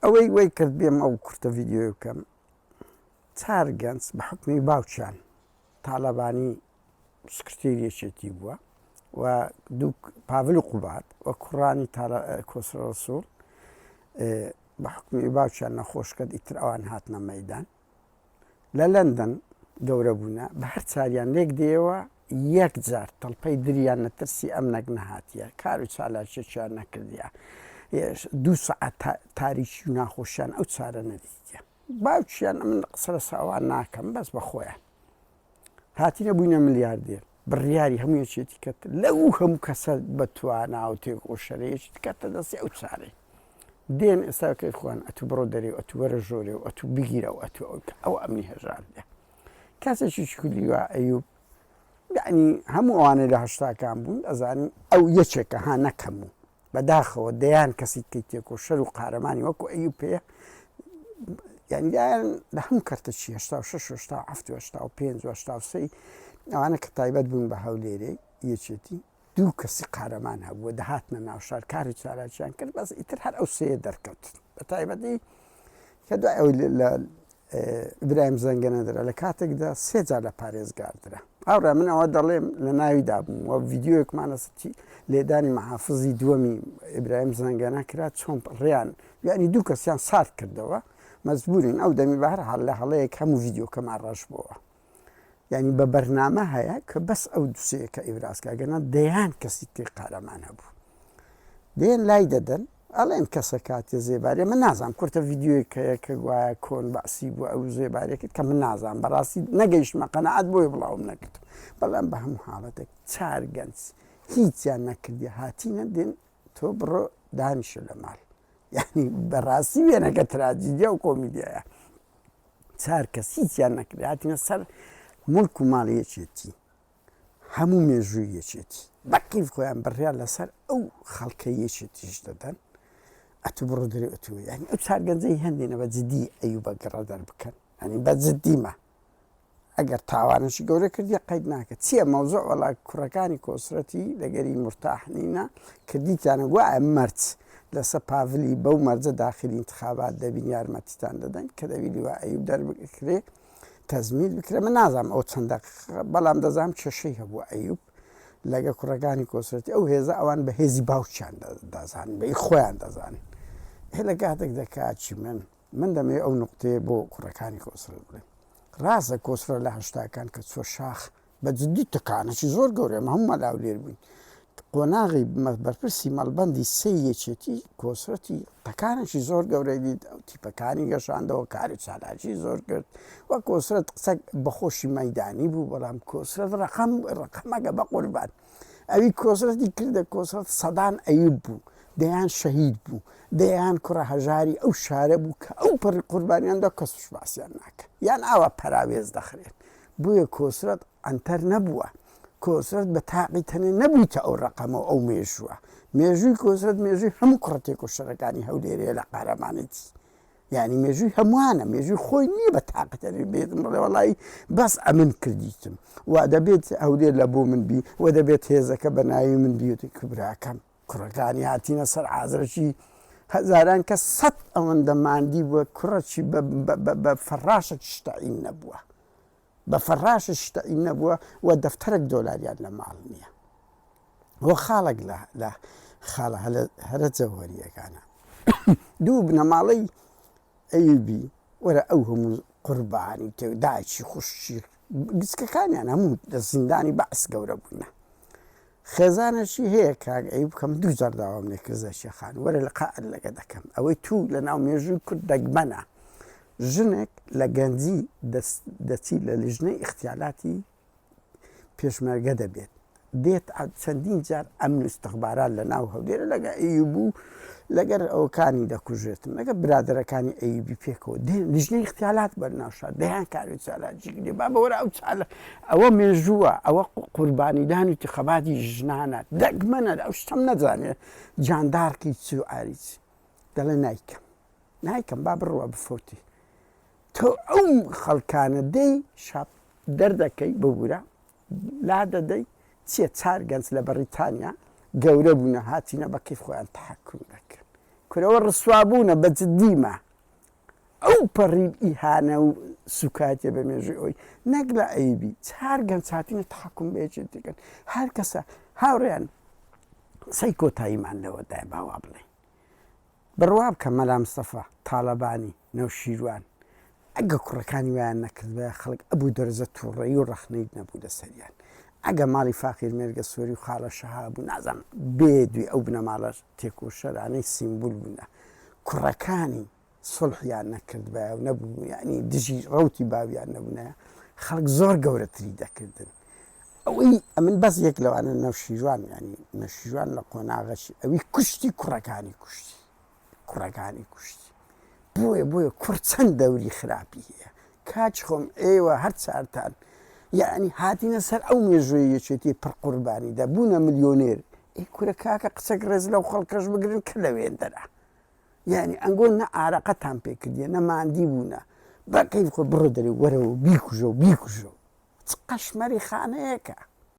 ئەوەی وەی کرد بێم ئەو کورتە ڤیددیۆ بکەم چار گەنج بە حکمی باوچیان تاالەبانی سکرتێریەکێتی بووە و دوو پاڤل و قوبات و کوڕانی کۆسرە ڕەسوڵ بە حکمی باوچیان نەخۆش کرد ئیتر ئەوان هاتنە مەیدان لە لەندەن گەورە بوونە بە هەر چاریان لێک دێەوە یەک جار تەڵپەی دریان نەترسی ئەم نەک نەهاتیە کار و چالاکێکیان نەکردیە دوو سەعات تاریکی و ناخۆشیان ئەو چارە نەدیتە باوچیان من قسە لە ساوان ناکەم بەس بە خۆیان هاتیە بووینە ملیاردێر بڕیاری هەموو یەکێتی کەت لەو هەموو کەسە بەتوانە و تێکۆشەرەیەکی کەتە دەستی ئەو چارەی دێن ئێستاکەی خوان ئەتو بڕۆ دەرێ ئەتو وەرە ژۆرێ و ئەتو بگیرە و ئەتو ئەو ئەمنی هەژاردێ کەسێکی کولی وە ئەیوب یعنی هەموو ئەوانەی لە هەشتاکان بوون ئەزانین ئەو یەکێکە ها نەکەم و بەداخەوە دەیان کەسی کەی تێکۆشەر و قارەمانی وەکو ئەیوب پێ یعنی دایان لە هەموو کەرتەچی 1970 ئەوانە کە تایبەت بوون بە هەولێرەی یەکێتی دوو کەسی قارەمان هەبووە دەهاتنە ناوشار کاری چالاکیان کرد بەس ئیتر هەر ئەو سەیە دەرکەوت بە تایبەتی کە دوای ئەوی لە ئیبراهیم زەنگەنە درا لە کاتێکدا سێ جار لە پارێزگاردرا ئاورا من ئەوە دەڵێم لە ناویدا بووم وە ڤیددیۆیەکمانەستی لێدانی مەحافزی دووەمی ئیبراهیم زەنگەنە کرا چۆن ڕێیان یعنی دوو کەسیان سارد کردەوە مەجبورین ئەو دەمی بەهر هەڵ لە هەڵەیەک هەموو ڤیددیۆکەمان ڕەش بووە یعنی بە بەرنامە هەیە کە بەس ئەو دووسەیەکە ئیبراسکەگەنە دەیان کەسی تێ قارەمان هەبوو دێن لای دەدەن ئەڵێن کەسە کاتێ زێبارێ من نازانم کورتە ڤیددیۆیکەیە کە گوایە کۆن باسی بوو ئەو زێبارێکت کە من نازانم بەڕاستی نەگەیشتمە قەنەعەت بۆی بڵاوم نەکرد بەڵام بە هەموو حاڵەتێک چار گەنج هیچیان نەکردی هاتیینە دێن تۆ بڕۆ دانیشە لە ماڵ یعنی بەڕاستی وێنەکە تراجیدیا و کۆمیدیایە چار کەس هیچیان نەکردی هاتیینە سەر مڵک و ماڵ یەکێتی هەموو مێژووی یەکێتی بەقیف خۆیان بڕیان لەسەر ئەو خەڵکە یەکێتیش دەدەن ئەتو بڕۆ دەرێ ئەتو ینی ئەو چارگەنجەی هەندێنە بە جددی ئەیوب بە گەڕەدەر بکەن ئەنی بە جددیمە ئەگەر تاوانشی گەورە کردی قەید ناکەت چییە مەوزوع وەڵا کوڕەکانی کۆسرەتی لەگەری مرتاحنینە کردیتیانە وایە مەرج لەسەر پاڤلی بەو مەرجە داخلی انتخابات دەبین یارمەتیتان دەدەن کە دەبیلی وە ئەیوب دەربکرێ تەزمیل بکرێ من نازانم ئەو چەندە بەڵام دەزانم کێشەی هەبوو ئەیوب لەگە کوڕەکانی کۆسرەتی ئەو هێزە ئەوان بە هێزی باوچیان دەزانن بە خۆیان دەزانن هێ لە کاتێک دەکاچی من دەمەوێت ئەو نقطەیە بۆ کوڕەکانی کۆسرەت بڵێم ڕاستە کۆسرە لە هەشتاکان کە چۆ شاخ بە جددی تکانەی زۆر گەورەمە هەموو مەلاو لێر بووین قۆناغی بەرپرسی مەڵبەندی سێ یەکێتی کۆسرەتی تەکانێکی زۆر گەورەی دیت ئەو تیپەکانی گەشاندەوە کاری چالاکی زۆر کرد وە کۆسرەت قسە بەخۆشی مەیدانی بوو بەڵام کۆسرەت ڕقەمەگە بە قوربان ئەوی کۆسرەتی کردە کۆسرەت سەدان ئەیوب بوو دەیان شەهید بوو دەیان کوڕە هەژاری ئەو شارە بوو کە ئەو پەڕی قوربانیاندا کەسش باسییان ناکە یان ئاوا پەراوێز دەخرێت بوویە کۆسرەت ئەنتەر نەبووە کۆسرەت بە تاقی تەنێ نەبوویتە ئەو ڕقەمە ئەو مێژووە مێژووی کۆسرەت مێژووی هەموو کوڕەتێک و شەڕەکانی هەولێرەیە لە قارەمانێتی یعنی مێژووی هەمووانە مێژووی خۆی نییە بە تاقیتەنێ بێتم بڵێ وەڵی بەس ئەمن کردیتم وا دەبێت هەولێر لە بۆ من بی و دەبێت هێزەکە بە ناوی من بیوتی کوبراکەم کوڕەکانی هاتیینە سەر عازرەکی هەزاران کە سەد ئەوەندە ماندی بووە کوڕەکی بە فەڕاشێک شتعین نەبووە بە فەڕاشە شتعین نەبووە و دەفتەرێک دۆلاریان لە ماڵ نییە وە خاڵک لە خاڵە هەرە جەوهەریەکانە دوو بنەماڵەی ئەیوبی وەرە ئەو هەموو قوربانی تێ دایکی خوشی گچکەکانیان هەموو لە زیندانی بەعس گەورە بوونە خێزانەشی هەیە کاک ئەیوب کەم دوو جار داوام لێ کرد زەشیەخان وەرە لە قائل لەگە دەکەم ئەوەی تو لە ناو مێژووی کورد دەگمەنە ژنێک لە گەنجی دەچی لە لیژنەی اختیالاتی پێشمەرگە دەبێت دێت چەندین جار ئەمن استخبارات لە ناو هەولێرە لەگە ئەیوب بوو لەگەر ئەوکانی دەکوژێتم لەگە برادەرەکانی ئەیوبی پێکەوە دێن لیژنەی اختیالات بەرناوشار دەیان کاری چالاکی کرێ با بەوەرە ئەو چالە ئەوە مێژووە ئەوە قوربانیدانی انتخاباتی ژنانە دەگمەنە ئەو شتەم نەزانێت جاندارکی چ و ئاریچ دەڵێ نایکەم با بڕوە بفۆتی تۆ ئەو خەڵکانە دەی شاب دەردەکەی ببوورە لا دەدەی چییە چار گەنج لە بەریتانیا گەورە بوونە هاتیینە بە کەیف خۆیان تحکم دەکەن کورەوە ڕسوابوونە بە جددیمە ئەو پەڕی ئیهانە و سوکاتێ بە مێژوی ئەوی نەک لە ئەیبی چهار گەم چاتینە تاکوم بێچێت دەکەن هەر کەسە هاوڕێیان سەی کۆتاییمان لەوەدای باوا بڵێ بڕوا بکە مەلا مستەفا تاڵەبانی نەوشیروان ئەگە کوڕەکانی ویان نەکرد بە خەڵک ئەبوو دەرزە تووڕێی و ڕەخنەیت نەبوو لەسەریان ئەگە ماڵی فاقیر مێرگە سۆری و خاڵە شەها بوو نازانم بێ دوی ئەو بنەماڵە تێک و شەرانەی سیمبول بوونە کوڕەکانی سڵحیان نەکرد بە و نەبوو یعنی دژی ڕەوتی باویان نەبوونە خەڵک زۆر گەورەتری دەکردن ئەوەی ئەمن بەس یەک لەوانە نەوشیروان ینی نەشیروان لە قۆناغەشی ئەوی کوشتی کوڕەکانی کوشتی بۆیە کوڕ چەند دەوری خراپی هەیە کاچ خۆم ئێوە هەر چارتان یعنی هاتینە سەر ئەو مێژوەی یەکێتی پڕ قوربانیدا بوونە ملیۆنێر ئەی کورە کاکە قسەک ڕێز لەو خەڵکەش بگرن کە لەوێندەرە یعنی ئەنگۆ نە ئارەقەتان پێکردیە نە ماندی بوونە بەقەی خۆ بڕۆ دەرێ وەرەوە بیکوژە چ قەشمەری خانەیەکە